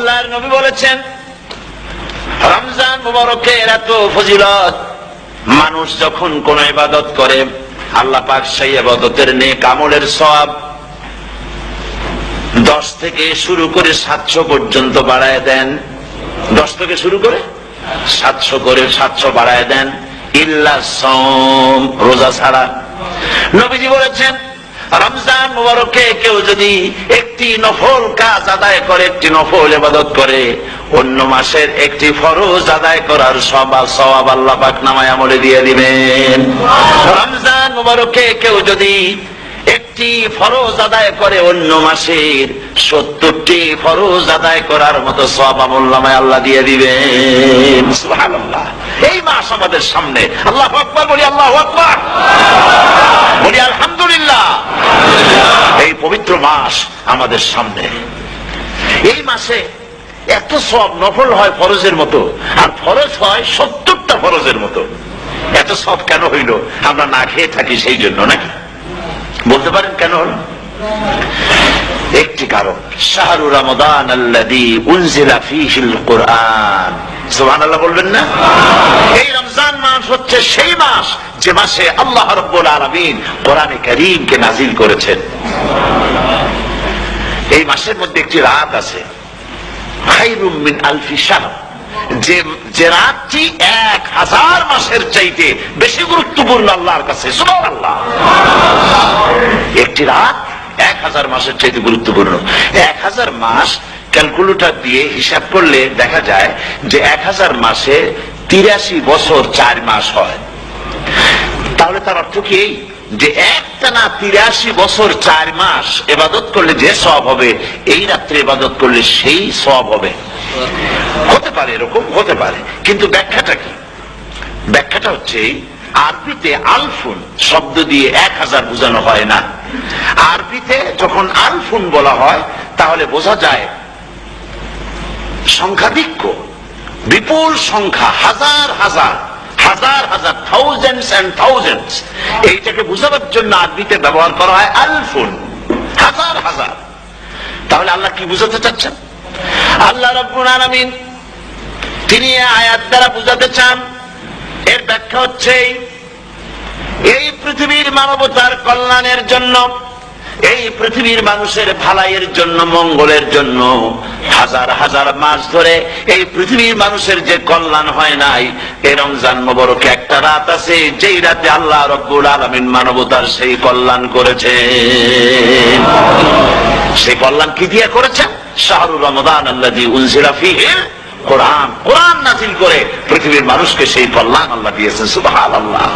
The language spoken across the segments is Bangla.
আল্লাহর নবী বলেছেন রমজান মুবারকের এত ফজিলত, মানুষ যখন কোন ইবাদত করে আল্লাহ পাক সেই ইবাদতের নেক আমলের সওয়াব 10 থেকে শুরু করে 700 পর্যন্ত বাড়ায় দেন। 10 থেকে শুরু করে 700 বাড়ায় দেন, ইল্লা সাওম, রোজা ছাড়া। নবীজি বলেছেন রমজান মুবারকে কেউ যদি একটি নফল কাজ আদায় করে, একটি নফল ইবাদত করে, অন্য মাসের একটি ফরজ আদায় করার সওয়াব আল্লাহ পাক নামায়ে আমলে দিয়ে দিবেন। রমজান মুবারকে কেউ যদি একটি ফরজ আদায় করে, অন্য মাসের 70টি ফরজ আদায় করার মতো সওয়াব আমলনামায় আল্লাহ দিয়ে দিবেন। সুবহানাল্লাহ। এই মাস আমাদের সামনে, আল্লাহু আকবার বলি, আল্লাহু আকবার বলি, আলহামদুলিল্লাহ। এই পবিত্র মাস আমাদের সামনে, এই মাসে এত সওয়াব, নফল হয় ফরজের মতো আর ফরজ হয় 70টা ফরজের মতো। এত সওয়াব কেন হইল? আমরা না খেয়ে থাকি সেই জন্য নাকি? বলতে পারেন কেন হল? একটি কারণ, শাহরু রমাদান আল্লাযী উনজিলা ফীহিল কুরআন। সুবহানাল্লাহ বলবেন না? এই রমজান মাস হচ্ছে সেই মাস যে মাসে আল্লাহ রাব্বুল আলামিন কোরআনে কারীমকে নাযিল করেছেন। এই মাসের মধ্যে একটি রাত আছে, খায়রুম মিন আলফি শাহর, যে রাতটি 1000 মাসের চাইতে বেশি গুরুত্বপূর্ণ আল্লাহর কাছে। সুবহানাল্লাহ। একটি রাত 1000 মাসের চাইতে গুরুত্বপূর্ণ। 1000 মাস ক্যালকুলেটর দিয়ে হিসাব করলে দেখা যায় যে 1000 মাসে 83 বছর 4 মাস হয়। তাহলে তার অর্থ কি এই যে একটানা 83 বছর 4 মাস ইবাদত করলে যে সওয়াব হবে, এই রাত্রে ইবাদত করলে সেই সওয়াব হবে? হতে পারে, এরকম হতে পারে, কিন্তু ব্যাখ্যাটা কি? ব্যাখ্যাটা হচ্ছে আরবিতে আলফুন শব্দ দিয়ে 1000 বোঝানো হয় না। আরবিতে যখন আলফুন বলা হয় তাহলে বোঝা যায় সংখ্যাধিক্য, বিপুল সংখ্যা, হাজার হাজার, হাজার হাজার, থাউজেন্ডস এন্ড থাউজেন্ডস। এইটাকে বোঝানোর জন্য আরবিতে ব্যবহার করা হয় আলফুন, হাজার হাজার। তাহলে আল্লাহ কি বুঝাতে চাচ্ছেন? আল্লাহ রাব্বুল আলামিন তিনি আয়াত দ্বারা বুঝাতে চান, এর ব্যাখ্যা হচ্ছে এই পৃথিবীর মানবতার কল্যাণের জন্য, এই পৃথিবীর মানুষের ভালাইয়ের জন্য, মঙ্গলের জন্য হাজার হাজার মাস ধরে এই পৃথিবীর মানুষের যে কল্যাণ হয় নাই, এই রমজান মুবারকে একটা রাত আছে যেই রাতে আল্লাহ রাব্বুল আলামিন মানবতার সেই কল্যাণ করেছেন। সেই কল্যাণ কি দিয়ে করেছেন? শাহরু রমাদান আল্লাযী উনজিলা ফীহিল কোরআন, কোরআন নাযিল করে পৃথিবীর মানুষকে সেই কল্যাণ আল্লাহ দিয়েছেন। সুবহানাল্লাহ।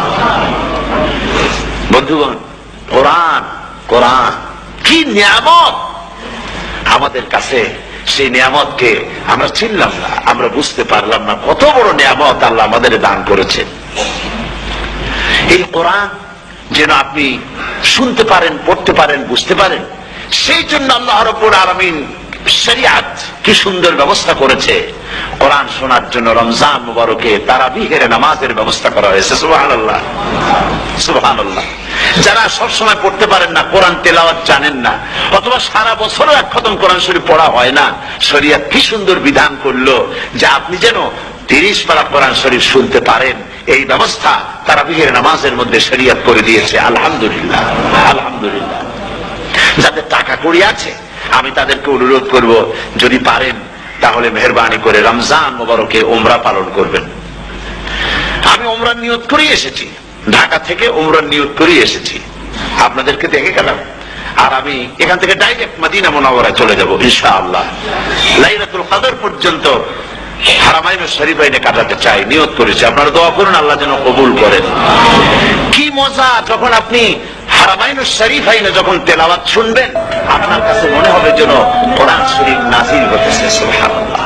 বন্ধুগণ, কোরআন, কোরআন কি নিয়ামত আমাদের কাছে! সেই নিয়ামতকে আমরা চিনলাম না, আমরা বুঝতে পারলাম না কত বড় নিয়ামত আল্লাহ আমাদের দান করেছেন। এই কোরআন যেন আপনি শুনতে পারেন, পড়তে পারেন, বুঝতে পারেন, সেই জন্য আল্লাহ রাব্বুল আলামিন শরিয়াত কি সুন্দর ব্যবস্থা করেছে। কোরআন শোনার জন্য রমজান মুবারকে তারাবিহের নামাজের ব্যবস্থা করা হয়েছে। সুবহানাল্লাহ, সুবহানাল্লাহ। যারা সব সময় পড়তে পারেন না, কোরআন তেলাওয়াত জানেন না, অথবা সারা বছরও এক খতম কোরআন শরীফ পড়া হয় না, শরিয়াত কি সুন্দর বিধান করলো যে আপনি যেন 30 পারা কোরআন শরীফ শুনতে পারেন। এই ব্যবস্থা তারাবিহের নামাজের মধ্যে শরিয়াত করে দিয়েছে। আলহামদুলিল্লাহ, আলহামদুলিল্লাহ। যাদের টাকা কড়ি আছে আমি তাদেরকে অনুরোধ করব, যদি পারেন তাহলে মেহেরবানি করে রমজান মুবারকে উমরা পালন করবেন। আমি উমরার নিয়ত করে এসেছি, ঢাকা থেকে উমরার নিয়ত করে এসেছি, আপনাদেরকে দেখে গেলাম। আর আমি এখান থেকে ডাইরেক্ট মদিনা মুনাওয়ারায় চলে যাব ইনশাআল্লাহ। লাইলাতুল কদর পর্যন্ত হারামাইন শরীফাইনে কাটাতে চাই, নিয়ত করেছি। আপনারা দোয়া করুন আল্লাহ যেন কবুল করেন। কি মজা যখন আপনি হারামাইন শরীফাইনে যখন তেলাওয়াত শুনবেন, আপনার কাছে মনে হবে যেন কোরআন শরীফ নাযিল হতেছে। সুবহানাল্লাহ।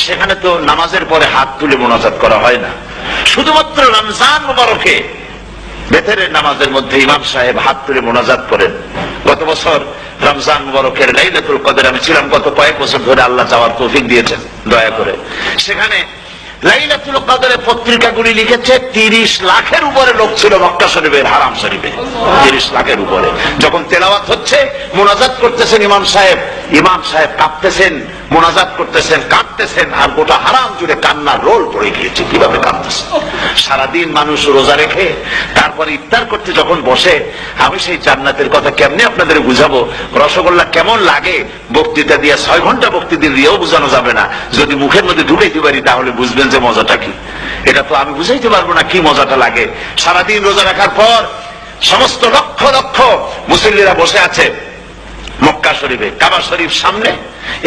সেখানে তো নামাজের পরে হাত তুলে মোনাজাত করা হয় না, শুধুমাত্র রমজান মুবারকে বেতেরের নামাজের মধ্যে ইমাম সাহেব হাত তুলে মোনাজাত করেন। গত বছর রমজান মুবারকের লাইলাতুল কদর আমি ছিলাম, গত কয়েক বছর ধরে আল্লাহ যাওয়ার তৌফিক দিয়েছেন দয়া করে। সেখানে লাইলাতুল কদরের পত্রিকাগুলি লিখেছে 30 লাখের উপরে লোক ছিল মক্কা শরীফের, হারাম শরীফে 30 লাখের উপরে। যখন তেলাওয়াত হচ্ছে, মোনাজাত করতেছেন ইমাম সাহেব কাঁপতেছেন, মোনাজাত করতেছেন, কাঁদতেছেন, আর গোটা হারাম জুড়ে কান্নার রোল পড়ে গিয়েছে। কিভাবে কাঁদতেছেন? সারাদিন মানুষ রোজা রেখে তারপরে ইফতার করতে যখন বসে, আমি সেই জান্নাতের কথা কেমনে আপনাদের বুঝাবো? রসগোল্লা কেমন লাগে বক্তৃতা দিয়ে 6 ঘন্টা বক্তৃতা দিয়েও বোঝানো যাবে না। যদি মুখের মধ্যে ঢুকাইতে পারি তাহলে বুঝবেন যে মজাটা কি। এটা তো আমি বুঝাইতে পারবো না কি মজাটা লাগে। সারাদিন রোজা রাখার পর সমস্ত লক্ষ লক্ষ মুসল্লিরা বসে আছে মক্কা শরীফে, কাবা শরীফ সামনে,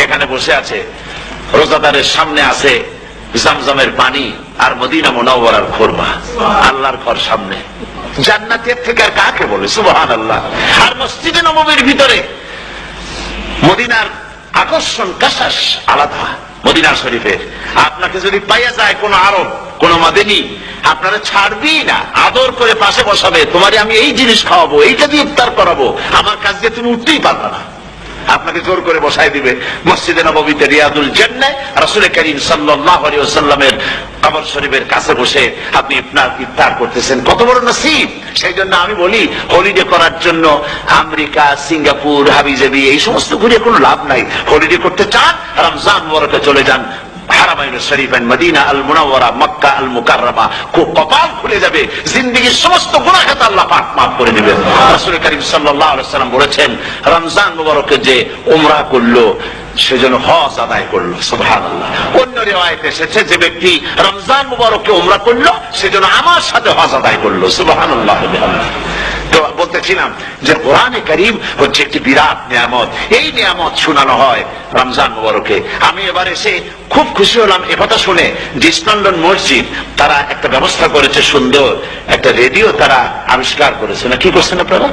এখানে বসে আছে। রোজাদারের সামনে আছে জামজামের পানি আর মদিনা মুনাওয়ারার খুরমা। আল্লাহর ঘর সামনে, জান্নাতের থেকে আর কাকে বলে? সুবহানাল্লাহ। আর মসজিদে নববীর ভিতরে মদিনার আকর্ষণ কাশাস আলাদা। মদিনা শরীফের আপনাকে যদি পাইয়া যায় কোন আরব, কোন মাদানী, আপনারা ছাড়বি না, আদর করে পাশে বসাবে, তোমারে আমি এই জিনিস খাওয়াবো, এইটা দিয়ে ইফতার করাবো, আমার কাছ দিয়ে তুমি উঠতেই পারবে না, আপনাকে জোর করে বসাই দিবে। মসজিদে নববীতে রিয়াদুল জান্নাহ রাসূল করিম সাল্লাল্লাহু আলাইহি ওয়াসাল্লামের কবর শরীফের কাছে বসে আপনি ইফতার করতেছেন, কত বড় নসিব। সেই জন্য আমি বলি, হলিডে করার জন্য আমেরিকা, সিঙ্গাপুর, হাবিজাবি এই সমস্ত ঘুরে কোনো লাভ নাই। হলিডে করতে চান, রমজান মুবারকে চলে যান হারামাইন শরীফাইন, মদিনা আল মুনাওয়ারা, মক্কা আল মুকাররমা। কপাল খুলে যাবে, জিন্দেগীর সমস্ত গুনাহ খাতা আল্লাহ পাক মাফ করে দিবেন। রাসূল করিম সাল্লাল্লাহু আলাইহি ওয়াসাল্লাম বলেছেন, রমজান মুবারকে যে উমরা করলো সেজন্য হজ আদায় করলো। সুবহানাল্লাহ। অন্য রিওয়ায়াতে এসেছে, যে ব্যক্তি রমজান মুবারকে উমরা করলো সেজন্য আমার সাথে হজ আদায় করলো। সুবহানাল্লাহ। তো বলতেছিলাম যে কোরআনে কারীম হচ্ছে একটি বিরাট নিয়ামত। এই নিয়ামত শোনানো হয় রমজান মুবারকে। আমি এবার এসে খুব খুশি হলাম এ কথা শুনে যে ইস্ট লন্ডন মসজিদ তারা একটা ব্যবস্থা করেছে, সুন্দর একটা রেডিও তারা আবিষ্কার করেছে। না কি করছেন আপনারা?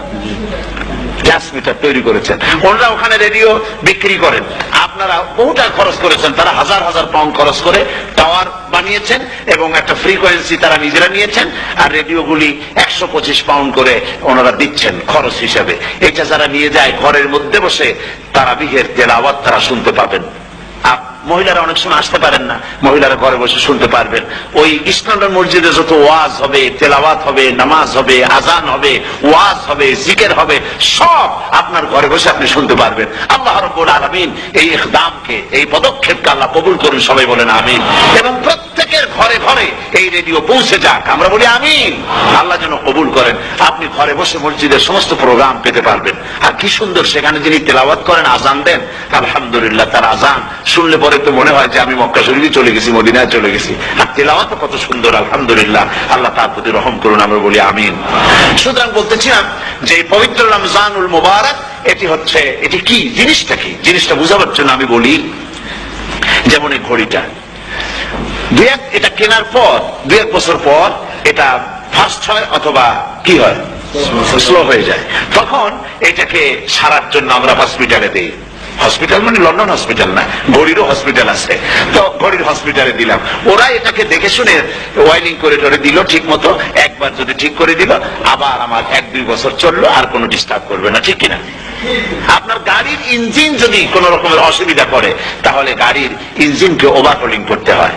ট্রান্সমিটার তৈরি করেছেন। ওনারা ওখানে রেডিও বিক্রি করেন। আপনারা বহুটা খরচ করেছেন, তারা হাজার হাজার পাউন্ড খরচ করে টাওয়ার বানিয়েছেন এবং একটা ফ্রিকোয়েন্সি তারা নিজেরা নিয়েছেন, আর রেডিওগুলি 125 পাউন্ড করে ওনারা দিচ্ছেন খরচ হিসাবে। এটা যারা নিয়ে যায় ঘরের মধ্যে বসে তারাবিহের তেলাওয়াত তারা শুনতে পাবেন। মহিলারা অনেক সময় আসতে পারেন না, মহিলারা ঘরে বসে শুনতে পারবেন। ওই ইস্ট লন্ডন মসজিদে যত ওয়াজ হবে, তেলাওয়াত হবে, নামাজ হবে, আজান হবে, ওয়াজ হবে, জিকির হবে, সব আপনার ঘরে বসে আপনি শুনতে পারবেন। আল্লাহ রাব্বুল আলামিন এই ইকদামকে, এই পদক্ষেপকে আল্লাহ কবুল করুন, সবাই বলেন আমিন। এবং প্রত্যেকের ঘরে ঘরে এই রেডিও পৌঁছে যাক, আমরা বলি আমিন। আল্লাহ যেন কবুল করেন। আপনি ঘরে বসে মসজিদের সমস্ত প্রোগ্রাম পেতে পারবেন। আর কি সুন্দর, সেখানে যিনি তেলাওয়াত করেন, আজান দেন, আলহামদুলিল্লাহ, তার আজান শুনলে পরে তো মনে হয় যে আমি মক্কা শরীফে চলে গেছি, মদিনায় চলে গেছি। আর তেলাওয়াত কত সুন্দর, আলহামদুলিল্লাহ। আল্লাহ তার প্রতি রহম করুন, আমরা বলি আমিন। সুতরাং বলতেছিলাম যে পবিত্র রমজানুল মুবারক এটি কি জিনিসটা, কি জিনিসটা বুঝাবার জন্য আমি বলি, যেমন এই ঘড়িটা এটা কেনার পর 2-1 বছর পর এটা ফাস্ট হয় অথবা কি হয়, স্লো হয়ে যায়। তখন এটাকে সারার জন্য আমরা হসপিটালে দিই। হসপিটাল মানে লন্ডন হসপিটাল না, ঘড়িরও হসপিটাল আছে। তো ঘড়ির হসপিটালে দিলাম, ওরা এটাকে দেখে শুনে ওয়াইলিং করে টরে দিল ঠিক মতো। একবার যদি ঠিক করে দিল, আবার আমার 1-2 বছর চললো, আর কোনো ডিস্টার্ব করবে না, ঠিক কিনা? আপনার গাড়ির ইঞ্জিন যদি কোন রকমের অসুবিধা করে, তাহলে গাড়ির ইঞ্জিনকে ওভারহোলিং করতে হয়,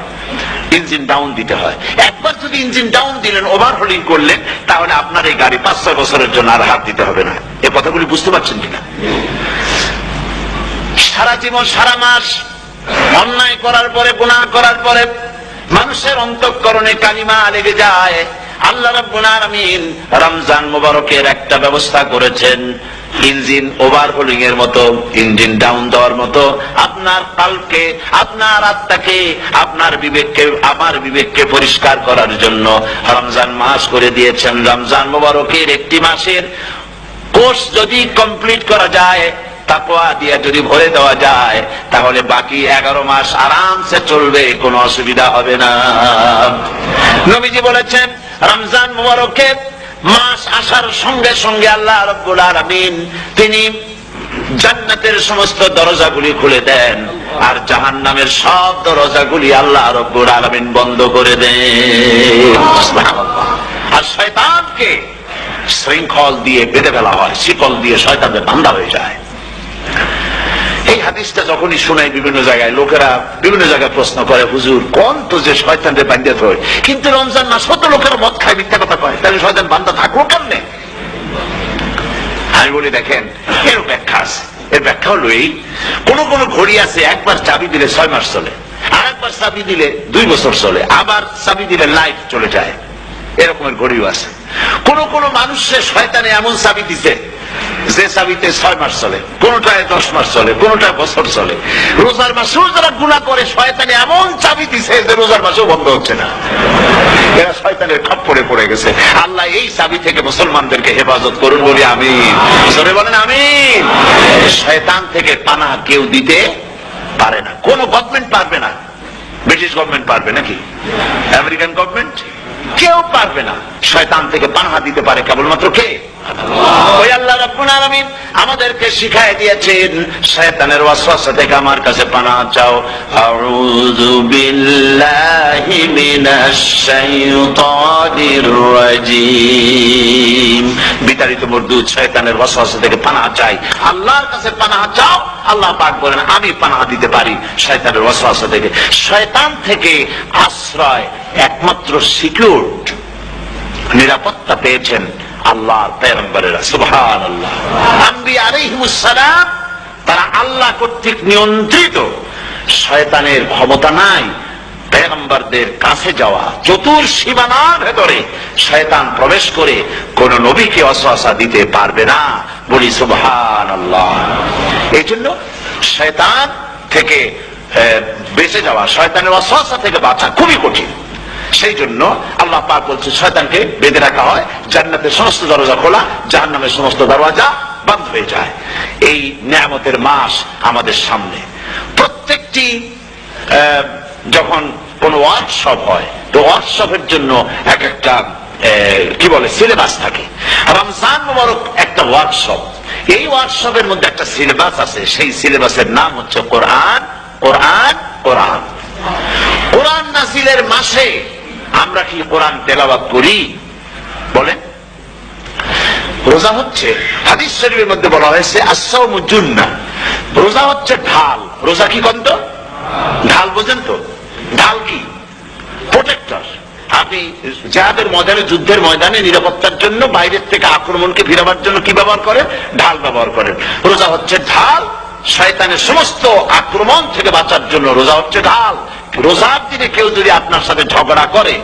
ইঞ্জিন ডাউন দিতে হয়। একবার যদি ইঞ্জিন ডাউন দিলেন, ওভারহোলিং করলেন, তাহলে আপনার এই গাড়ি 5-6 বছরের জন্য আর হাত দিতে হবে না। এ কথাগুলি বুঝতে পারছেন কিনা? সারা জীবন, সারা মাস অন্যায় করার পরে, গুনাহ করার পরে মানুষের অন্তঃকরণে কালিমা লেগে যায়। আল্লাহ রাব্বুল আলামিন রমজান মুবারকের একটা ব্যবস্থা করেছেন, ইঞ্জিন ওভারহোলিং এর মতো, ইঞ্জিন ডাউন দেওয়ার মতো। আপনার কালকে, আপনার আত্মাকে, আপনার বিবেককে, আমার বিবেককে পরিষ্কার করার জন্য রমজান মাস করে দিয়েছেন। রমজান মুবারকের একটি মাসের কোর্স যদি কমপ্লিট করা যায়, তাকওয়া দিয়ে যদি ভরে দেওয়া যায়, তাহলে বাকি 11 মাস আরামসে চলবে, কোনো অসুবিধা হবে না। নবীজি বলেছেন, রমজান মুবারকের মাস আসার সঙ্গে সঙ্গে আল্লাহ রাব্বুল আলামিন তিনি জান্নাতের সমস্ত দরজাগুলি খুলে দেন, আর জাহান্নামের সব দরজাগুলি আল্লাহ রাব্বুল আলামিন বন্ধ করে দেন। সুবহানাল্লাহ। আর শয়তানকে শৃঙ্খল দিয়ে বেঁধে ফেলা হয়, শিকল দিয়ে শয়তানের বান্দা হয়ে যায়। এই হাদিসটা যখনই শোনাই বিভিন্ন জায়গায়, লোকেরা বিভিন্ন জায়গায় প্রশ্ন করে, হুজুর কোন তো যে শয়তানদের বান্দা হয়, কিন্তু রমজান মাস কত লোকেরা মদ খায়, মিথ্যা কথা কয়, তাহলে শয়তান বান্দা থাকলো কেমনে? আমি বলি, দেখেন, এর ব্যাখ্যা আছে। এর ব্যাখ্যা হলো এই, কোন কোন ঘড়ি আছে একবার চাবি দিলে 6 মাস চলে, আর একবার চাবি দিলে 2 বছর চলে, আবার চাবি দিলে লাইফ চলে যায়, এরকমের ঘড়িও আছে। কোন কোন মানুষের শয়তানে এমন চাবি দিতে যে চাবিতে 6 মাস চলে, কোনটায় 10 মাস চলে, কোনটায় বছর চলে। রোজার মাসেও যারা গুনাহ করে শয়তানে এমন চাবি দিছে যে রোজার মাসেও বন্ধ হচ্ছে না, এরা শয়তানের খপ্পরে পড়ে গেছে। আল্লাহ এই চাবি থেকে মুসলমানদেরকে হেফাজত করুন, বলি আমিন। জোরে বলেন আমিন। শয়তান থেকে পানাহ কেউ দিতে পারে না, কোন গভর্নমেন্ট পারবে না। ব্রিটিশ গভর্নমেন্ট পারবে নাকি? American government? কেউ পারবে না। শয়তান থেকে পানাহ দিতে পারে কেবলমাত্র কে? ওই আল্লাহ রাব্বুল আলামিন আমাদেরকে শিখায় দিয়েছেন শয়তানের ওয়াসওয়াসা থেকে আমার কাছে পানাহ চাও। আউযু বিল্লাহি মিনাশ শাইতানির রাজীম। বিতাড়িত মরদুদ শয়তানের ওয়াসওয়াসা থেকে পানাহ চাই, আল্লাহর কাছে পানাহ চাও। আল্লাহ পাক বলেন আমি পানাহ দিতে পারি শয়তানের ওয়াসওয়াসা থেকে। শয়তান থেকে আশ্রয় একমাত্র সিকিউর নিরাপত্তা পেয়েছেন আল্লাহর পয়গম্বরেরা, সুবহানাল্লাহ। আম্বিয়া আলাইহিমুস সালাম তারা আল্লাহ কর্তৃক নিয়ন্ত্রিত, শয়তানের ক্ষমতা নাই পয়গম্বরদের কাছে যাওয়া। চতুর সীমানার ভেতরে শয়তান প্রবেশ করে কোন নবীকে ওয়াসওয়াসা দিতে পারবে না, বলি সুবহানাল্লাহ। এই জন্য শয়তান থেকে বেঁচে যাওয়া, শয়তানের ওয়াসওয়াসা থেকে বাঁচা খুবই কঠিন। সেই জন্য আল্লাহ পাক বলছে শয়তানকে বেঁধে রাখা হয়, জান্নাতের সমস্ত দরজা খোলা, জাহান্নামের সমস্ত দরজা বন্ধ হয়ে যায়। এই নিয়ামতের মাস আমাদের সামনে। প্রত্যেকটি যখন কোন ওয়ার্কশপ হয়, তো ওয়ার্কশপের জন্য এক একটা কি বলে সিলেবাস থাকে। রমজান মুবারক একটা ওয়ার্কশপ, এই ওয়ার্কশপের মধ্যে একটা সিলেবাস আছে, সেই সিলেবাসের নাম হচ্ছে কোরআন। কোরআন কোরআন কোরআন নাযিলের মাসে আমরা কি কোরআন তেলাওয়াত করি? বলেন। রোজা হচ্ছে, হাদিস শরীফের মধ্যে বলা হয়েছে আস-সাওমু জুন্নাহ, রোজা হচ্ছে ঢাল। রোজা কি কন্ত? ঢাল। বোঝেন তো ঢাল কি? প্রোটেক্টর। আপনি জিহাদের ময়দানে, যুদ্ধের ময়দানে নিরাপত্তার জন্য, বাইরের থেকে আক্রমণকে ফিরাবার জন্য কি ব্যবহার করেন? ঢাল ব্যবহার করেন। রোজা হচ্ছে ঢাল, শয়তানের সমস্ত আক্রমণ থেকে বাঁচার জন্য রোজা হচ্ছে ঢাল। রোজার দিনে কেউ যদি আপনার সাথে ঝগড়া করে,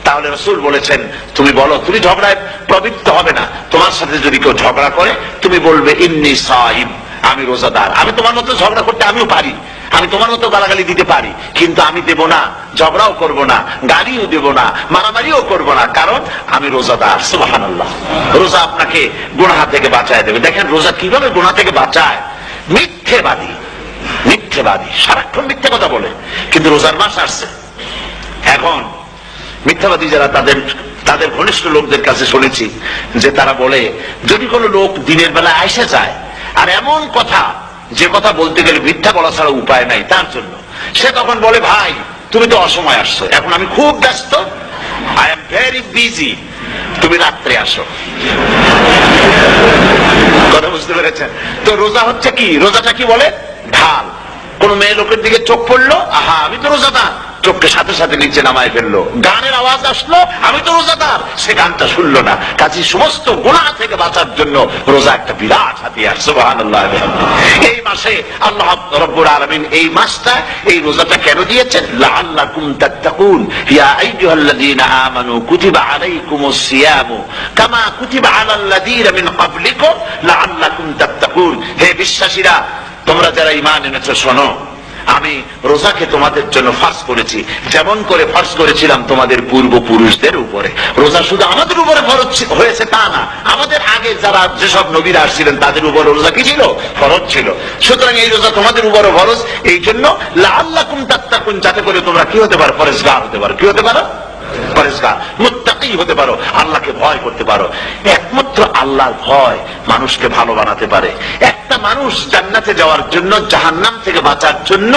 তাহলে রাসূল বলেছেন তুমি বলো, তুমি ঝগড়ায় প্রবৃত্ত হবে না। তোমার সাথে যদি কেউ ঝগড়া করে, তুমি বলবে ইন্নী সাইম, আমি রোজাদার। আমি তোমার মতো ঝগড়া করতে আমিও পারি, আমি তোমার মতো গালাগালি দিতে পারি, কিন্তু আমি দেব না, ঝগড়াও করব না, গালিও দেব না, মারামারিও করব না, কারণ আমি রোজাদার। সুবহানাল্লাহ। রোজা আপনাকে গুনাহ থেকে বাঁচায় দেবে। দেখেন রোজা কিভাবে গুনাহ থেকে বাঁচায়। মিথ্যেবাদী, মিথ্যেবাদী সারাক্ষণ মিথ্যে কথা বলে, কিন্তু রোজার মাস আসছে। এখন মিথ্যাবাদী যারা, তাদের ঘনিষ্ঠ লোকদের কাছে শুনেছি যে তারা বলে, যদি কোনো লোক দিনের বেলা আইসা যায় আর এমন কথা, যে কথা বলতে গেলে মিথ্যা বলা ছাড়া উপায় নাই তার জন্য, সে তখন বলে ভাই তুমি তো অসময় আসছো, এখন আমি খুব ব্যস্ত, আই এম ভেরি বিজি, তুমি রাত্রে আসো। কথা বুঝতে পেরেছেন তো? রোজা হচ্ছে কি? রোজাটা কি বলে? ঢাল। কোন মেয়ে লোকের দিকে চোখ পড়লো, আহা আমি তো রোজাদার, চোখকে সাথে সাথে নিচে নামায় ফেললো। গানের আওয়াজ আসলো, আমি তো রোজাদার, সে গানটা শুনলো না। কাজে সমস্ত গুনাহ থেকে বাঁচার জন্য রোজা একটা বিরাট হাতিয়ার। সুবহানাল্লাহ। এই মাসে আল্লাহ রাব্বুল আলামিন এই মাসটা, এই রোজাটা কেন দিয়েছেন? লাআল্লাকুম তাত্তাকুন। ইয়া আইয়ুহাল্লাযীনা আমানু কুতিবা আলাইকুমুস সিয়ামু কামা কুতিবা আলাল্লাযীনা মিন ক্বাবলিকুম লাআল্লাকুম তাত্তাকুন। হে বিশ্বাসীরা, তোমরা যারা ঈমান এনেছো, শোনো, আমি রোজাকে তোমাদের জন্য ফরজ করেছি, যেমন করে ফরজ করেছিলাম তোমাদের পূর্বপুরুষদের উপরে। রোজা শুধু আমাদের উপরে ফরজ হয়েছে তা না, আমাদের আগে যারা যেসব নবীরা আসছিলেন তাদের উপর রোজা কি ছিল? ফরজ ছিল। সুতরাং এই রোজা তোমাদের উপরে ফরজ, এই জন্য লাআল্লাকুম তাত্তাকুন, যাতে করে তোমরা কি হতে পারো? পরেজগার হতে পারো। কি হতে পারো? পরেজগার, মুত্তাকি হতে পারো, আল্লাহকে ভয় করতে পারো। একমাত্র আল্লাহর ভয় মানুষকে ভালো বানাতে পারে। একটা মানুষ জান্নাতে যাওয়ার জন্য, জাহান্নাম থেকে বাঁচার জন্য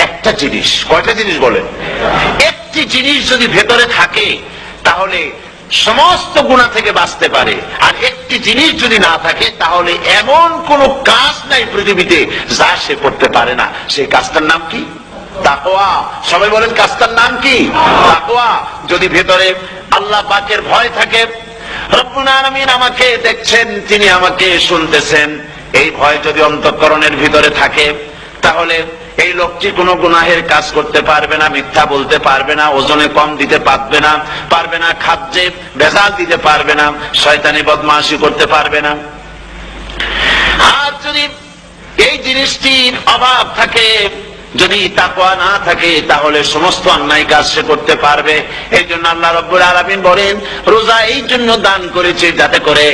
একটা জিনিস, কয়টা জিনিস বলেন? একটি জিনিস যদি ভেতরে থাকে তাহলে সমস্ত গুনাহ থেকে বাঁচতে পারে। আর একটি জিনিস যদি না থাকে তাহলে এমন কোন কাজ নাই পৃথিবীতে যা সে করতে পারে না। সেই কাজটার নাম কি? তাকওয়া। সবাই বলেন কাজটার নাম কি? তাকওয়া। যদি ভেতরে আল্লাহ পাকের ভয় থাকে, রব্বুল আলামিন আমাকে দেখছেন, তিনি আমাকে শুনতেছেন, এই ভয় যদি অন্তঃকরণের ভিতরে থাকে, তাহলে এই লোকটি কোনো গুনাহের কাজ করতে পারবে না, মিথ্যা বলতে পারবে না, ওজনে কম দিতে পারবে না, খাদ্যে ভেজাল দিতে পারবে না, শয়তানি বদমাশি করতে পারবে না। আর যদি এই জিনিসটির অভাব থাকে, যদি তাকওয়া না থাকে, তাহলে সমস্ত অন্যায় কাজ সে করতে পারবে। এই জন্য আল্লাহ রাব্বুল আলামিন বলেন, রোজা এই জন্য দান করেছে যাতে করে,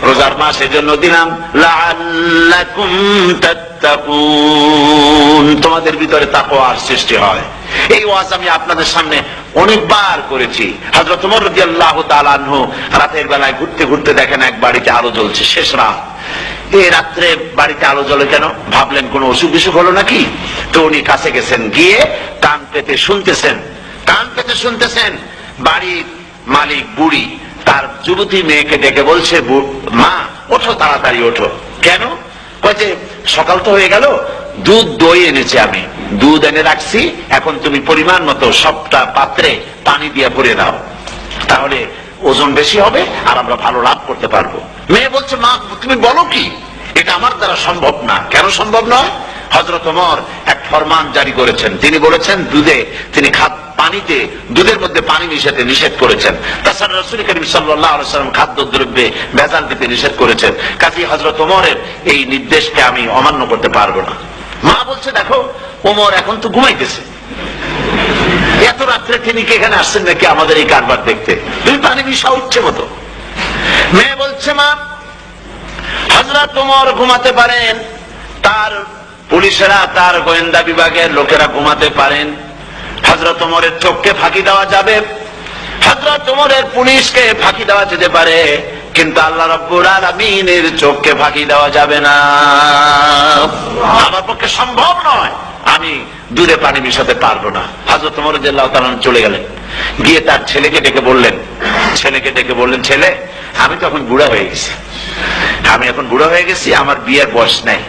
রোজার মাস এই জন্য দিলাম, লাআল্লাকুম তাত্তাকুন, তোমাদের ভিতরে তাকওয়ার সৃষ্টি হয়। এই ওয়াজ আমি আপনাদের সামনে অনেকবার করেছি। হযরত ওমর রাদিয়াল্লাহু তাআলা আনহু রাতের বেলায় ঘুরতে ঘুরতে দেখেন এক বাড়িতে আলো জ্বলছে, শেষ রাত। এই রাত্রে বাড়িতে আলো জ্বলে কেন? ভাবলেন কোন অসুখ বিসুখ হলো নাকি। তো উনি কাছে গেছেন, গিয়ে কান পেতে শুনতেছেন। বাড়ির মালিক বুড়ি তার যুবতী মেয়েকে ডেকে বলছে, মা ওঠো, তাড়াতাড়ি ওঠো। কেন? বলছে সকাল তো হয়ে গেল, দুধ দই এনেছি আমি, দুধ এনে রাখছি, এখন তুমি পরিমাণ মতো সবটা পাত্রে পানি দিয়ে ভরে দাও, তাহলে ওজন বেশি হবে আর আমরা ভালো লাভ করতে পারবো। মেয়ে বলছে, মা তুমি বলো কি, এটা আমার দ্বারা সম্ভব না। কেন সম্ভব নয়? হযরত ওমর এক ফরমান জারি করেছেন, তিনি বলেছেন তিনি পানিতে দুধের মধ্যে পানি মিশাতে নিষেধ করেছেন। তাছাড়া রাসূল করিম সাল্লাল্লাহু আলাইহি ওয়াসাল্লাম খাদ্যদ্রব্যে ভেজাল দিতে নিষেধ করেছেন। কাজেই হযরত ওমরের এই নির্দেশকে আমি অমান্য করতে পারবো না। মা বলছে, দেখো ওমর এখন তো ঘুমাইতেছে, এত রাত্রে তিনি কি এখানে আসছেন নাকি আমাদের এই কারবার দেখতে? তুমি পানি মিশাও ইচ্ছে মতো। মেয়ে বলছে, মা হযরত ওমর ঘুমাতে পারেন, তার পুলিশেরা, তার গোয়েন্দা বিভাগের লোকেরা ঘুমাতে পারেন, হযরত ওমরের চোখকে ফাঁকি দেওয়া যাবে, হযরত ওমরের পুলিশকে ফাঁকি দেওয়া যেতে পারে, কিন্তু আল্লাহ রাব্বুল আলামিনের চোখকে ফাঁকি দেওয়া যাবে না। আমার পক্ষে সম্ভব নয়, আমি দুধে পানি মিশাতে পারবো না। হযরত ওমর রাদিয়াল্লাহু তাআলা চলে গেলেন, গিয়ে তার ছেলেকে ডেকে বললেন, ছেলে আমি তো এখন বুড়া হয়ে গেছি, আমার বিয়ের বয়স নাই,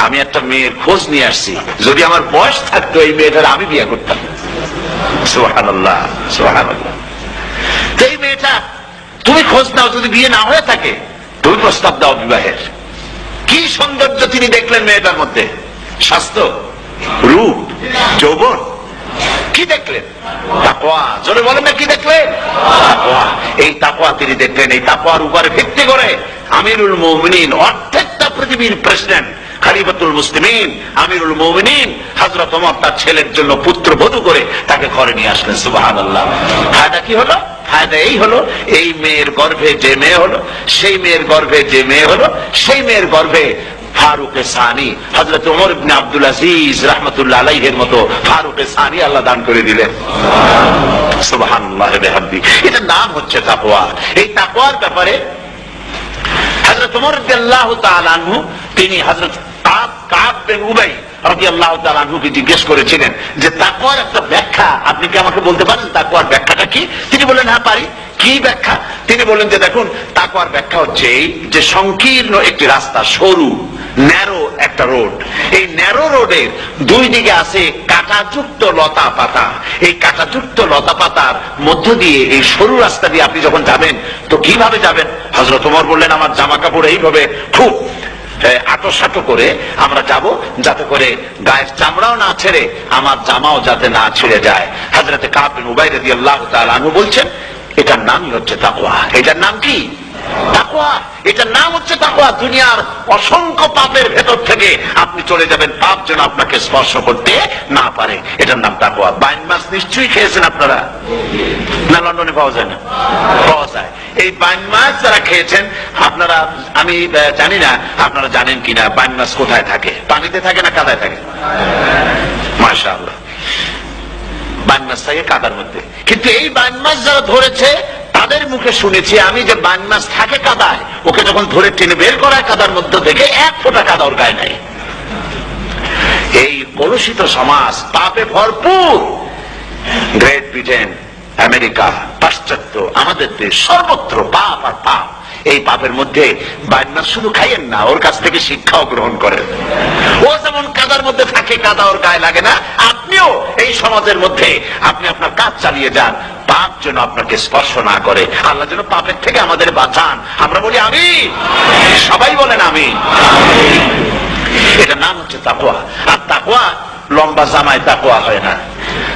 আমি একটা মেয়ের খোঁজ নিয়ে আসছি, যদি আমার বয়স থাকতো এই মেয়েটার আমি বিয়ে করতাম। সুবহানাল্লাহ, সুবহানাল্লাহ। এই মেয়েটা তুমি খোঁজ নাও, যদি বিয়ে না হয়ে থাকে তুমি প্রস্তাব দাও বিবাহের। কি সৌন্দর্য তিনি দেখলেন মেয়েটার মধ্যে, স্বাস্থ্য, রূপ, যৌবন, কি দেখলেন? তাকওয়া। জোরে বলেন না, কি দেখলেন? তাকওয়া। এই তাকওয়া তিনি দেখলেন। এই তাকওয়ার উপরে ভিত্তি করে আমিরুল মুমিনিন, অর্ধেকটা পৃথিবীর প্রেসিডেন্ট, খলিফাতুল মুসলিমিন, আমিরুল মুমিনিন হযরত ওমর তার ছেলের জন্য পুত্রবধূ করে তাকে ঘরে নিয়ে আসলেন। সুবহানাল্লাহ। ফায়দা কি হলো? ফায়দা এই হলো, এই মেয়ের গর্ভে যে মেয়ে হলো, সেই মেয়ের গর্ভে ফারুকে সানি হযরত ওমর ইবনে আব্দুল আজিজ রাহমাতুল্লাহ আলাইহির মতো ফারুকে সানি আল্লাহ দান করে দিলেন। সুবহানাল্লাহ ওয়া বিহামদিহি। এটার নাম হচ্ছে তাকওয়া। এই তাকওয়ার ব্যাপারে হযরত ওমর রাদিয়াল্লাহু তাআলা আনহু তিনি হযরত কাব বিন উবাই রাদিয়াল্লাহু তাআলা আনহুকে জিজ্ঞেস করেছিলেন যে তাকওয়ার একটা ব্যাখ্যা আপনি কি আমাকে বলতে পারেন, তাকওয়ার ব্যাখ্যাটা কি? তিনি বললেন, হ্যাঁ পারি। কি ব্যাখ্যা? তিনি বললেন যে দেখুন, তাকওয়ার ব্যাখ্যা হচ্ছে এই যে সংকীর্ণ একটি রাস্তা, সরু ন্যারো একটা রোড, এই ন্যারো রোডের দুই দিকে আছে কাঁটাযুক্ত লতা পাতা, এই কাঁটাযুক্ত লতা পাতার মধ্য দিয়ে এই সরু রাস্তা দিয়ে আপনি যখন যাবেন তো কিভাবে যাবেন? হযরত ওমর বললেন, আমার জামা কাপড় এইভাবে খুব আটো করে আমরা যাব, যাতে করে গায়ের চামড়াও না ছেড়ে আমার জামাও যাতে না ছিঁড়ে যায়। হযরত কাব বিন উবাই রাদিয়াল্লাহু তাআলা আনহু বলছেন, এটার নামই হচ্ছে তাকওয়া। এটার নাম কি? তাকওয়া। এটার নাম হচ্ছে তাকওয়া। দুনিয়ার অসংখ্য পাপের ভেতর থেকে আপনি চলে যাবেন, পাপ যেন আপনাকে স্পর্শ করতে না পারে। এটার নাম তাকওয়া। বাইন মাছ নিশ্চয়ই খেয়েছেন আপনারা, না লন্ডনে পাওয়া যায় না? পাওয়া যায়। এই বাইন মাছ যারা খেয়েছেন আপনারা, আমি জানি না আপনারা জানেন কিনা, বাইন মাছ কোথায় থাকে? পানিতে থাকে না কাদায় থাকে? মাশাআল্লাহ, বাইন মাছ থাকে কাদার মধ্যে। কিন্তু এই বাইন মাছ যারা ধরেছে তাদের মুখে শুনেছি আমি যে বাইন মাছ থাকে কাদায়, ওকে যখন ধরে টেনে বের করায় কাদার মধ্যে থেকে এক ফোঁটা কাদা ওর গায়ে নাই। এই কলুষিত সমাজ, পাপে ভরপুর। গ্রেট ব্রিটেন, আমেরিকা, পাশ্চাত্য, আমাদের দেশ, সর্বত্র পাপ আর পাপ। এই পাপের মধ্যে বান্না শুধু খাইয়েন না, ওর কাছ থেকে শিক্ষাও গ্রহণ করেন। ও যেমন কাদার মধ্যে থাকে, কাদা ওর গায়ে লাগে না, আপনিও এই সমাজের মধ্যে আপনি আপনার কাজ চালিয়ে যান, পাপ যেন আপনাকে স্পর্শ না করে। আল্লাহ যেন পাপের থেকে আমাদের বাঁচান। আমরা বলি আমিন, সবাই বলেন আমিন। এটা নাম হচ্ছে তাকওয়া। আর তাকওয়া লম্বা জামায় তাকওয়া হয় না,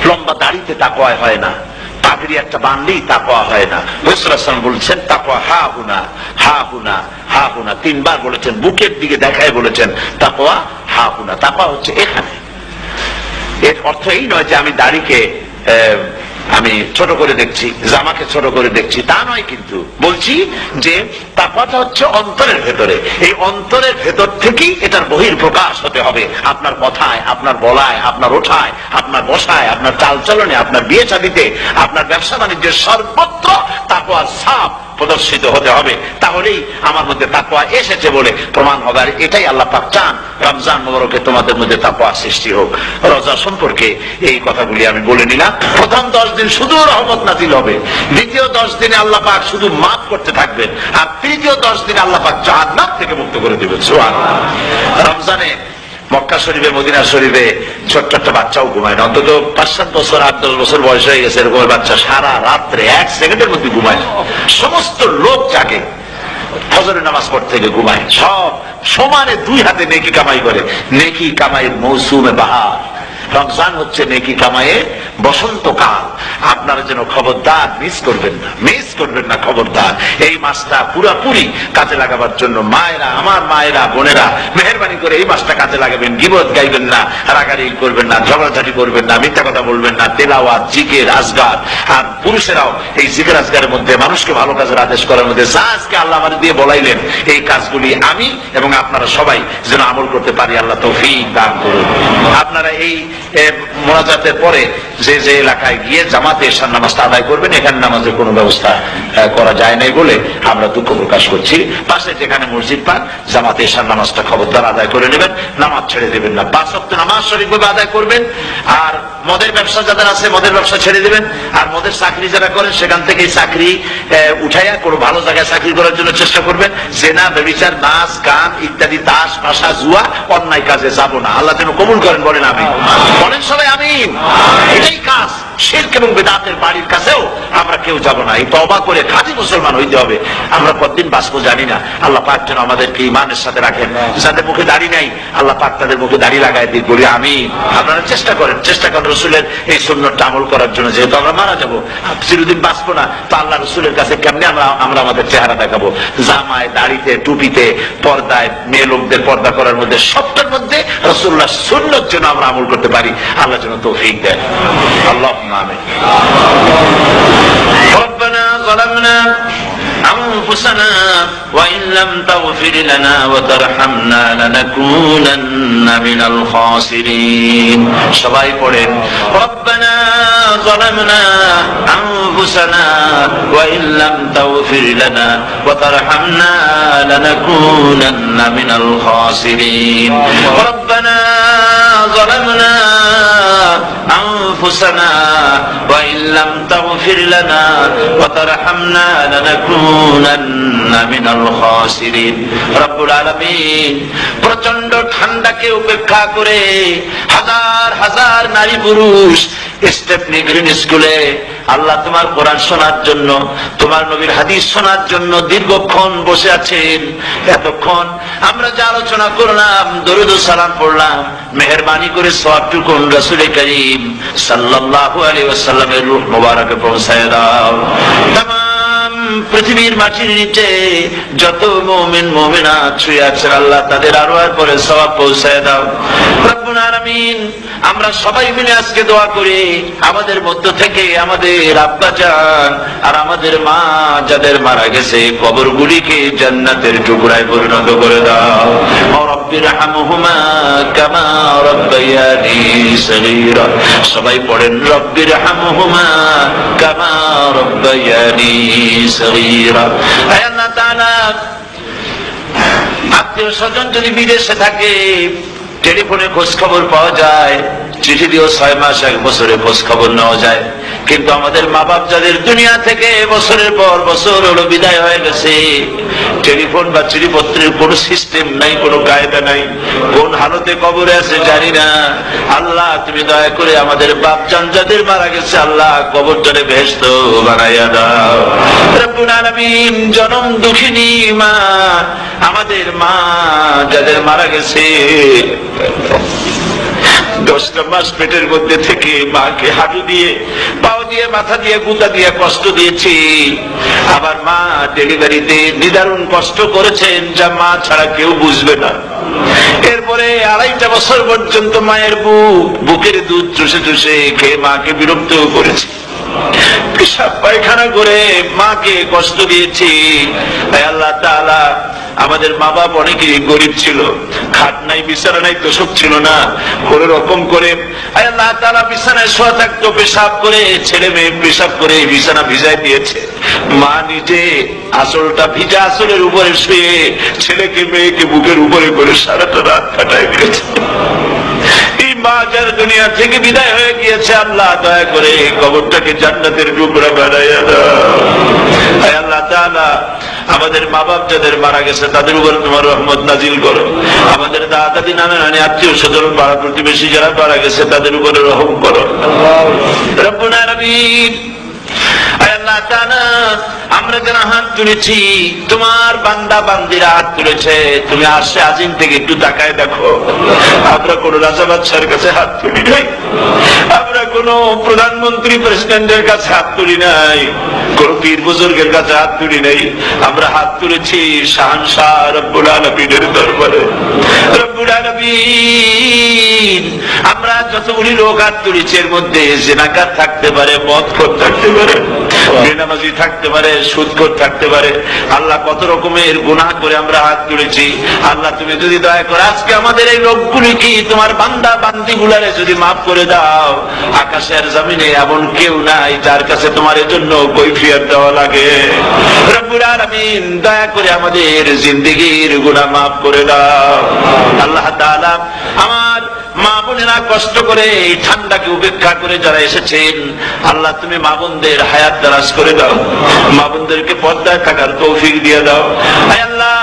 লম্বা দাড়িতে তাকওয়া হয় না, পাগড়ি একটা বানলেই তাকওয়া হয় না। রাসূল বলছেন তাকওয়া হা হুনা হা হুনা হা হুনা, 3 বার বলেছেন, বুকের দিকে দেখায় বলেছেন তাকওয়া হা হুনা। তাকওয়া হচ্ছে এখানে। এর অর্থ এই নয় যে আমি দাড়িকে আমি ছোট করে দেখছি, জামাকে ছোট করে দেখছি, তা নয়। কিন্তু বলছি যে তাকওয়াটা হচ্ছে অন্তরের ভেতরে। এই অন্তরের ভেতর থেকেই এটার বহির প্রকাশ হতে হবে। আপনার কথায়, আপনার বলায়, আপনার ওঠায়, আপনার বসায়, আপনার চালচলনে, আপনার বিয়ে শাদীতে, আপনার ব্যবসা বাণিজ্যের সর্বত্র তাকওয়ার ছাপ প্রদর্শিত হতে হবে। তাহলেই আমার মধ্যে তাকওয়া এসেছে বলে প্রমাণ হবে। আর এটাই আল্লাহ পাক চান, রমজান মুবারকে তোমাদের মধ্যে তাকওয়া সৃষ্টি হোক। রোজা সম্পর্কে এই কথাগুলি আমি বলে নিলাম। প্রথম 10 দিন শুধু রহমত নাজিল হবে, দ্বিতীয় 10 দিনে আল্লাহ পাক শুধু মাফ করতে থাকবেন, আর তৃতীয় 10 দিনে আল্লাহ পাক জাহান্নাম থেকে মুক্ত করে দিবেন। সুবহানাল্লাহ। রমজানে মক্কা শরীফে, মদিনা শরীফে ছোট্ট একটা বাচ্চাও ঘুমায় না। অন্তত 5-7 বছর, 8-10 বছর বয়স হয়ে গেছে এরকম বাচ্চা সারা রাত্রে 1 সেকেন্ডের মধ্যে ঘুমায়। সমস্ত লোক জাগে, ফজরের নামাজ পড়তে থেকে ঘুমায়, সব সমানে 2 হাতে নেকি কামাই করে। নেকি কামাইয়ের মৌসুমে বাহার। রমজান হচ্ছে নেকি কামাইয়ের বসন্তকাল। আপনারা যেন খবরদার মিস করবেন না, মিস করবেন না, খবরদার। এই মাসটা পুরাপুরি কাজে লাগাবার জন্য মায়েরা, আমার মায়েরা, বোনেরা, মেহেরবানি করে এই মাসটা কাজে লাগাবেন। গীবত গাইবেন না, রাগারাগি করবেন না, ঝগড়াঝাটি করবেন না, মিথ্যা কথা বলবেন না, তেলাওয়াত, জিকির, আজগার। আর পুরুষেরাও এই জিকির আজগারের মধ্যে, মানুষকে ভালো কাজের আদেশ করার মধ্যে যা আজকে আল্লাহ আমার দিয়ে বলাইলেন, এই কাজগুলি আমি এবং আপনারা সবাই যেন আমল করতে পারি। আল্লাহ তৌফিক দান করুন। আপনারা এই মোনাজাতের পরে যে যে এলাকায় গিয়ে জামাতে এশার নামাজটা আদায় করবেন, এখানে নামাজের কোনো ব্যবস্থা করা যায় নাই বলে আমরা দুঃখ প্রকাশ করছি। পাশে যেখানে মসজিদ পান, জামাতে এশার নামাজটা খবরদার আদায় করে নেবেন, নামাজ ছেড়ে দেবেন না। 5 ওয়াক্ত নামাজ সঠিকভাবে আদায় করবেন। আর মদের ব্যবসা যাদের আছে, মদের ব্যবসা ছেড়ে দেবেন। আর মদের চাকরি যারা করেন, সেখান থেকে চাকরি উঠাইয়া কোনো ভালো জায়গায় চাকরি করার জন্য চেষ্টা করবেন। জেনা, ব্যভিচার, নাচ, গান ইত্যাদি, তাস, পাশা, জুয়া, অন্যায় কাজে যাব না। আল্লাহ যেন কবুল করেন, বলেন আমিন। বলেন সবাই আমিন। এটাই কাজ। শিরক এবং বিদআতের বাড়ির কাছেও আমরা কেউ যাব না। এই তওবা করে খাঁটি মুসলমান হইতে হবে। আমরা কতদিন বাঁচবো জানি না। আল্লাহ পাক যেন আমাদেরকে ঈমানের সাথে রাখেন। যাদের মুখে দাড়ি নাই, আল্লাহ পাক তাদের মুখে দাড়ি লাগায় দিন, বলি আমিন। আপনারা চেষ্টা করেন রাসূলের এই সুন্নতটা আমল করার জন্য। যেহেতু আমরা মারা যাবো, চিরদিন বাঁচবো না, তো আল্লাহ রাসূলের কাছে কেমনে আমরা আমাদের চেহারা দেখাবো? জামায়, দাড়িতে, টুপিতে, পর্দায়, মেয়ে লোকদের পর্দা করার মধ্যে, সবটার মধ্যে রাসূলুল্লাহর সুন্নত যেন আমরা আমল করতে পারি। আল্লাহ যেন তৌফিক দেন। আল্লাহুম্মা আমিন। রব্বানা যালামনা أنفسنا وإن لم تغفر لنا وترحمنا لنكونن من الخاسرين. সবাই পড়েন ربنا ظلمنا أنفسنا وإن لم تغفر لنا وترحمنا لنكونن من الخاسرين. ربنا ظلمنا أنفسنا وإن لم تغفر لنا وترحمنا لنكونن من الخاسرين. রব্বুল আলামিন প্রচন্ড ঠান্ডাকে উপেক্ষা করে হাজার হাজার নারী পুরুষ স্টেপনি গ্রিন স্কুলে আল্লাহ তোমার কোরআন শোনার জন্য, তোমার নবীর হাদিস শোনার জন্য দীর্ঘক্ষণ বসে আছেন। এতক্ষণ আমরা যে আলোচনা করলাম, দরুদ ও সালাম পড়লাম, মেহেরবানি করে সওয়াবটুকু রাসূল করিম সাল্লাল্লাহু আলাইহি ওয়াসাল্লামের রূহ মোবারকে পৌঁছায় দাও। তামাম পৃথিবীর মাটির নিচে যত মুমিন মুমিনাত শুয়ে আছেন, আল্লাহ তাদের আরওয়ার পরে সওয়াব পৌঁছায় দাও। রব্বুল আলামিন আমরা সবাই মিলে আজকে দোয়া করি, আমাদের মধ্য থেকে আমাদের আব্বা জান আর আমাদের মা যাদের মারা গেছে, কবরগুলিকে জান্নাতের টুকরায় পরিণত করে দাও। রব্বিরহামহুমা কামা রাব্বায়ানি সগীরা। সবাই পড়েন রব্বিরহামহুমা কামা রাব্বায়ানি সগীরা। হে আল্লাহ তাআলা, আত্মীয় স্বজন যদি বিদেশে থাকে, টেলিফোনে খোঁজ খবর পাওয়া যায়, চিঠি দিয়েও 6 মাস 1 বছরে খোঁজ খবর নেওয়া যায়, কিন্তু আমাদের মা বাপ যাদের দুনিয়া থেকে বছরের পর বছর হলো বিদায় হয়ে গেছে, টেলিফোন বা চিঠিপত্রের কোন সিস্টেম নাই, কোনো কায়দা নাই, কোন হালতে কবরে আছে জানি না। আল্লাহ তুমি দয়া করে আমাদের বাপ জান যাদের মারা গেছে, আল্লাহ কবরটারে বেহেশত বানাইয়া দাও। রব্বুল আলামিন, জনম দুঃখিনী মা, আমাদের মা যাদের মারা গেছে, 10টা মাস পেটের মধ্যে থেকে মাকে হাঁটু দিয়ে, পাও দিয়ে, মাথা দিয়ে, গুতা দিয়ে কষ্ট দিয়েছি। আবার মা ডেলিভারিতে নিদারুণ কষ্ট করেছেন, যা মা ছাড়া কেউ বুঝবে না। এরপরে 2.5 বছর পর্যন্ত মায়ের বুকের দুধ চুষে চুষে খেয়ে মাকে বিরক্ত করেছি, পেশাব পায়খানা করে মাকে কষ্ট দিয়েছি। তাই আল্লাহ তাআলা, আমাদের মা বাপ অনেকেই গরিব ছিল, খাট নাই, বিছানা নাই, তোষক ছিল না, কোন রকম করে আল্লাহ তাআলা বিছানায় শোয়া থাকতো, পেশাব করে, ছেলে মেয়ে পেশাব করে বিছানা ভিজাই দিয়েছে। মা নিজে আঁচলটা ভিজা আঁচলের উপরে শুয়ে ছেলেকে মেয়েকে বুকের উপরে করে সারাটা রাত কাটায় দিয়েছে। মা যার দুনিয়া থেকে বিদায় হয়ে গিয়েছে, আল্লাহ দয়া করে কবরটাকে জান্নাতের টুকরা বানাইয়া দাও। আল্লাহ তাআলা, আমাদের মা বাপ যাদের মারা গেছে তাদের উপর তোমার রহমত নাজিল করো। আমাদের দাদা দাদি, নানা নানি, আত্মীয় স্বজন, পাড়া প্রতিবেশী যারা মারা গেছে তাদের উপরে রহম করো। রব্বুল আলামিন, আল্লাহ তাআলা, আমরা যারা হাত তুলেছি, তোমার বান্দা বান্দিরা হাত তুলেছে, তুমি আসছে আজিম থেকে একটু তাকায় দেখো। আমরা কোন রাজা বাদশার কাছে হাত তুলি নাই, আমরা কোন প্রধানমন্ত্রী প্রেসিডেন্টের কাছে হাত তুলি নাই, কোন পীর বুজুর্গের কাছে হাত তুলি নাই। আমরা হাত তুলেছি শাহনশাহ রব্বুল আলামিনের দরবারে। রব্বুল আলামিন, আমরা যতগুলি লোক হাত তুলেছি এর মধ্যে জিনাকার থাকতে পারে, মদখোর থাকতে পারে, বেনামাজি থাকতে পারে, সুদখোর থাকতে পারে। আল্লাহ, কত রকমের গুনাহ করে আমরা হাত তুলেছি। আল্লাহ, তুমি যদি দয়া করে আজকে আমাদের এই লোকগুলি কি তোমার বান্দা বান্দি গুলারে যদি মাফ করে দাও, আকাশের জমিনে এমন কেউ নাই যার কাছে তোমার এর জন্য কৈফিয়ত দেওয়া লাগে। রব্বুল আলামিন, দয়া করে আমাদের জিন্দেগির গুনাহ মাফ করে দাও। আল্লাহ তাআলা, আমার মা বোনেরা কষ্ট করে এই ঠান্ডাকে উপেক্ষা করে যারা এসেছেন, আল্লাহ তুমি মা বোনদের হায়াত দারাজ করে দাও, মা বোনদেরকে পর্দায় থাকার তৌফিক দিয়ে দাও। আল্লাহ,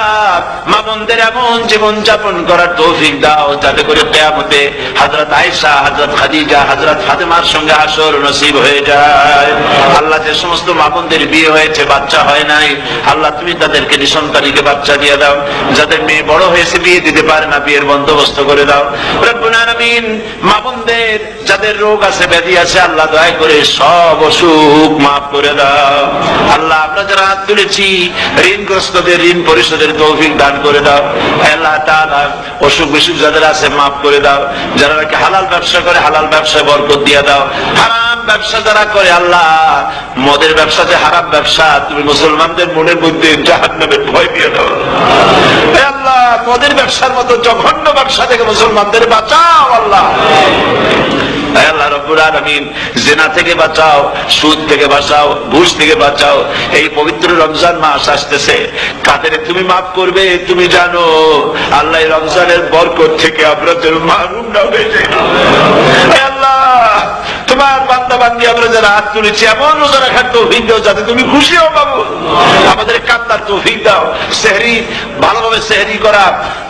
মা বোনদের এমন জীবন যাপন করার তৌফিক দাও যাতে করে কিয়ামতে হযরত আয়েশা, হযরত খাদিজা, হযরত ফাতেমার সঙ্গে হাসর নসিব হয়ে যায়। আল্লাহ, যে সমস্ত মা বোনদের বিয়ে হয়েছে, বাচ্চা হয় নাই, আল্লাহ তুমি তাদেরকে নিঃসন্তানীকে বাচ্চা দিয়ে দাও। যাদের মেয়ে বড় হয়েছে, বিয়ে দিতে পারে না, বিয়ের বন্দোবস্ত করে দাও। রব্বুল আলামিন, মা বোনদের যাদের রোগ আছে, ব্যাধি আছে, আল্লাহ দয়া করে সব অসুখ মাফ করে দাও। আল্লাহ, আমরা যারা হাত তুলেছি, ঋণগ্রস্তদের ঋণ পরিশোধের তৌফিক দান করে দাও। আল্লাহ তাআলা, অসুখ বিসুখ যাদের আছে মাফ করে দাও। যারা নাকি হালাল ব্যবসা করে, হালাল ব্যবসায় বরকত দিয়ে দাও। হারাম ব্যবসা যারা করে, আল্লাহ মদের ব্যবসা যে হারাম ব্যবসা, তুমি মুসলমানদের মনের মধ্যে জাহান্নামের ভয় দিয়ে দাও। আল্লাহ, মদের ব্যবসার মতো জঘন্য ব্যবসা থেকে মুসলমানদের বাঁচাও। আল্লাহ, আল্লাহ রব্বুল আলামিন, জিনা থেকে বাঁচাও, সুদ থেকে বাঁচাও, ঘুষ থেকে বাঁচাও। এই পবিত্র রমজান মাস আসতেছে, কাদের তুমি মাফ করবে তুমি জানো। আল্লাহ, এই রমজানের বরকত থেকে আমরা যেন মাহরুম না হয়ে যাই। আল্লাহ, তোমার বান্দা বান্দি আমরা যারা হাত তুলেছি, এমন রোজা রাখার তৌফিক দাও যাতে তুমি খুশি হও। বাবু, আমাদের কান্নার তৌফিক দাও। সেহরি, ভালোভাবে সেহরি করা,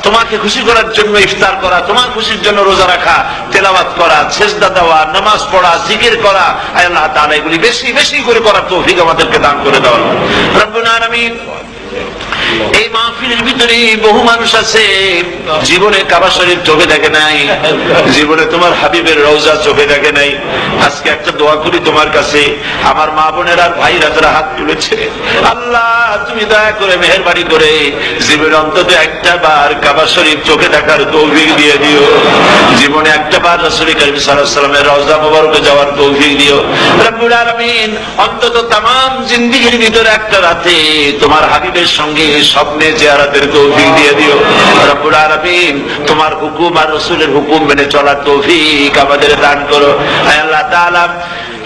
তোমাকে খুশি করার জন্য ইফতার করা, তোমার খুশির জন্য রোজা রাখা, তেলাওয়াত করা, সেজদা দেওয়া, নামাজ পড়া, জিকির করা, আল্লাহ তাআলা এগুলি বেশি বেশি করে করার তৌফিক আমাদেরকে দান করে দাও। রব্বুল আলামিন, এই মাহফিলের ভিতরে বহু মানুষ আছে জীবনে কাবা শরীফ চোখে দেখে নাই, জীবনে তোমার হাবিবের রওজা চোখে দেখে নাই। আজকে একটা দোয়া করি তোমার কাছে, আমার মা বোনেরা আর ভাইরা যারা হাত তুলেছে, আল্লাহ তুমি দয়া করে মেহেরবানি করে জীবনে অন্তত একটা বার কাবা শরীফ চোখে দেখার তৌফিক দিয়ে দিও। জীবনে একটা বার রাসূল করিম সাল্লাল্লাহু আলাইহি ওয়াসাল্লামের রওজা মোবারকে যাওয়ার তৌফিক দিও। রব্বুল আলামিন, অন্তত তামাম জিন্দেগির ভিতরে একটা রাতে তোমার হাবিবের সঙ্গে স্বপ্নে জিয়ারতের তৌফিক দিয়ে দিও। রব্বুল আলামিন, তোমার হুকুম আর রাসূলের হুকুম মেনে চলার তৌফিক আমাদের দান করো। আল্লাহ তাআলা,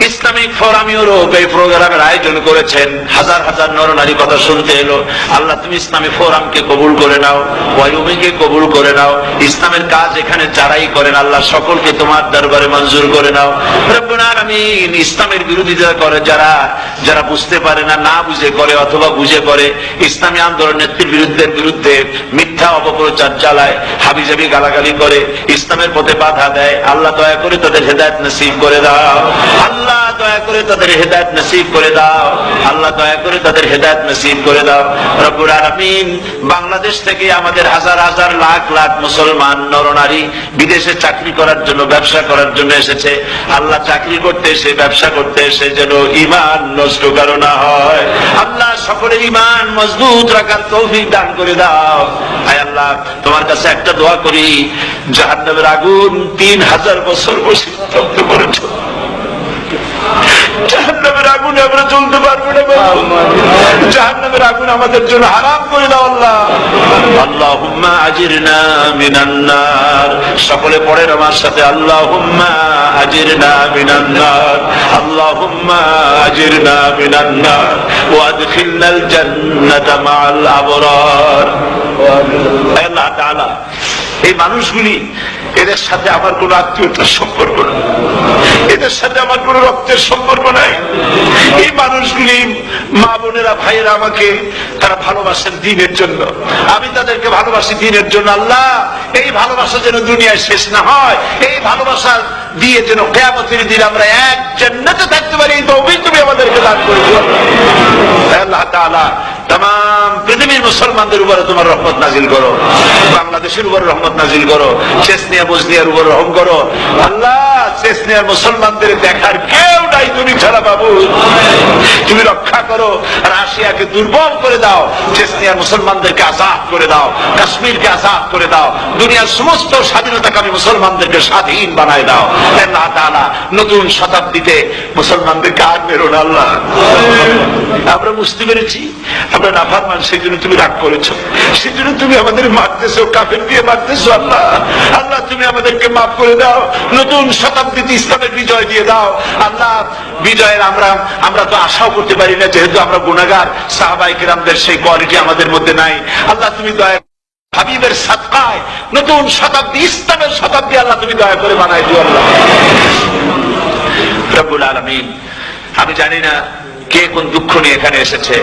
ইসলামিক ফোরাম ইউরোপ এই প্রোগ্রামের আয়োজন করেছেন, হাজার হাজার নরনারী কথা শুনতে এলো। আল্লাহ তুমি ইসলামী ফোরামকে কবুল করে নাও, ওয়াইউমিকে কবুল করে নাও, ইসলামের কাজ এখানে যারাই করেন আল্লাহ সকলকে তোমার দরবারে মঞ্জুর করে নাও। রব্বুল আলামিন, ইসলামের বিরোধিতা করে যারা যারা বুঝতে পারে না, না বুঝে করে অথবা বুঝে করে, ইসলামী আন্দোলন নেতৃবৃন্দের বিরুদ্ধে মিথ্যা অপপ্রচার চালায়, হাবিজাবি গালাগালি করে, ইসলামের পথে বাধা দেয়, আল্লাহ দয়া করে তাদের হেদায়েত নসিব করে দাও। আল্লাহ দয়া করে তাদের হেদায়েত নসিব করে দাও। আল্লাহ দয়া করে তাদের হেদায়েত নসিব করে দাও। রব্বুল আলামিন, বাংলাদেশ থেকে আমাদের হাজার হাজার লাখ লাখ মুসলমান নরনারী বিদেশে চাকরি করার জন্য, ব্যবসা করার জন্য এসেছে। আল্লাহ চাকরি করতে এসে, ব্যবসা করতে এসে যেন ঈমান নষ্ট কারো না হয়। আল্লাহ সকলের ঈমান মজবুত রাখার তৌফিক দান করে দাও। আয় আল্লাহ, তোমার কাছে একটা দোয়া করি, জাহান্নামের আগুন 3000 বছর বসে তপ্ত করেছো, জাহান্নামের আগুনে আমরা চলতে পারবো না। জাহান্নামের আগুন আমাদের জন্য হারাম করে দাও আল্লাহ। আল্লাহুম্মা আজিরনা মিনান নার। সকলে পড়েন আমার সাথে, আল্লাহুম্মা আজিরনা মিনান নার, আল্লাহুম্মা আজিরনা মিনান নার ওয়া আদখিলনাল জান্নাতা মাআল আবরার। আল্লাহ তাআলা, এই মানুষগুলি, এদের সাথে আমার কোন আত্মীয়তার সম্পর্ক নেই, এদের সাথে আমার কোন রক্তের সম্পর্ক নাই। এই মানুষগুলি, মা বোনেরা, ভাইয়েরা, আমাকে তারা ভালোবাসেন দ্বীনের জন্য, আমি তাদেরকে ভালোবাসি দ্বীনের জন্য। আল্লাহ, এই ভালোবাসা যেন দুনিয়ায় শেষ না হয়, এই ভালোবাসা দিয়ে যেন কিয়ামতের দিন আমরা এক জান্নাতে থাকতে পারি, এই তৌফিক তুমি আমাদেরকে দান করে দিও। আল্লাহ তাআলা, तमाम পৃথিবীর মুসলমানদের উপরে তোমার রহমত নাজিল করো, বাংলাদেশের উপর রহমত নাজিল করো, চেচনিয়া বসনিয়ার উপর রহম করো। আল্লাহ, চেচনিয়ার মুসলমানদের দেখার কেউ নাই তুমি ছাড়া বাবু, তুমি রক্ষা করো। রাশিয়াকে দুর্বল করে দাও, চেচনিয়ার মুসলমানদেরকে আজাদ করে দাও, কাশ্মীরকে আজাদ করে দাও, দুনিয়ার সমস্ত স্বাধীনতাকামী মুসলমানদেরকে স্বাধীন বানায় দাও। আল্লাহ তাআলা, নতুন শতাব্দীতে মুসলমানদেরকে আর মেরো না আল্লাহ। আমরা বুঝতে পেরেছি আমরা নাফরমান, সেই জন্য তুমি রাগ করেছো, সেই জন্য তুমি আমাদের মারতেছো, কাফের দিয়ে মারতেছো। আল্লাহ, আল্লাহ তুমি আমাদেরকে মাফ করে দাও, নতুন শতাব্দীতে ইসলামের বিজয় দিয়ে দাও। আল্লাহ, বিজয়ের আমরা তো আশাও করতে পারি না, যেহেতু আমরা গুনাহগার। সাহাবায়ে কিরামদের সেই কোয়ালিটি আমাদের মধ্যে নাই। আল্লাহ, তুমি দয়া হাবিবের সাদকায় নতুন শতাব্দী, ইসলামের শতাব্দী আল্লাহ তুমি দয়া করে বানাই দিও আল্লাহ রব্বুল আলামিন। আমি জানি না কে কোন দুঃখ নিয়ে এখানে এসেছে,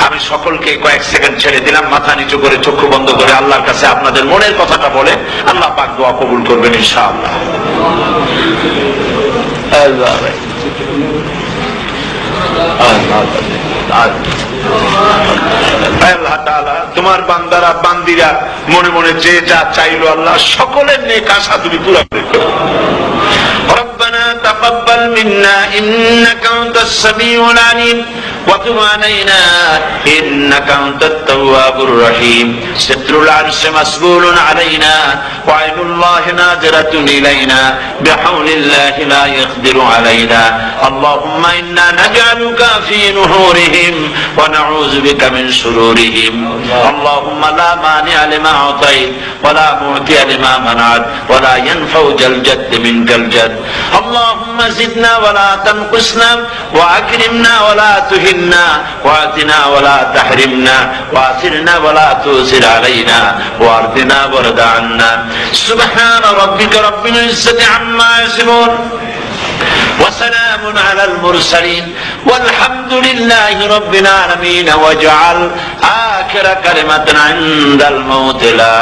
আমি সকলকে কয়েক সেকেন্ড ছেড়ে দিলাম, মাথা নিচু করে চক্ষু বন্ধ করে আল্লাহর কাছে আপনাদের মনের কথাটা বলে আল্লাহ পাক দোয়া কবুল করবেন ইনশাআল্লাহ। আল্লাহ তাআলা, তোমার বান্দারা বান্দিরা মনে মনে যে যা চাইলো আল্লাহ সকলের নেক আশা তুমি পুরা করে দাও। ربنا تقبل منا إنك أنت السميع العليم وتب علينا إنك أنت التواب الرحيم ستر العرش مسبول علينا وعين الله ناظرة إلينا بحول الله لا يقدر علينا اللهم إنا نجعلك في نحورهم ونعوذ بك من شرورهم اللهم لا مانع لما أعطيت ولا معطي لما منعت ولا ينفع ذا الجد منك الجد اللهم زدنا ولا تنقصنا وأكرمنا ولا تهنا وآتنا ولا تحرمنا وآثرنا ولا تؤثر علينا وارضنا وارض عنا سبحان ربك رب العزة عما يصفون وسلام على المرسلين والحمد لله رب العالمين واجعل آخر كلمة عند الموت لا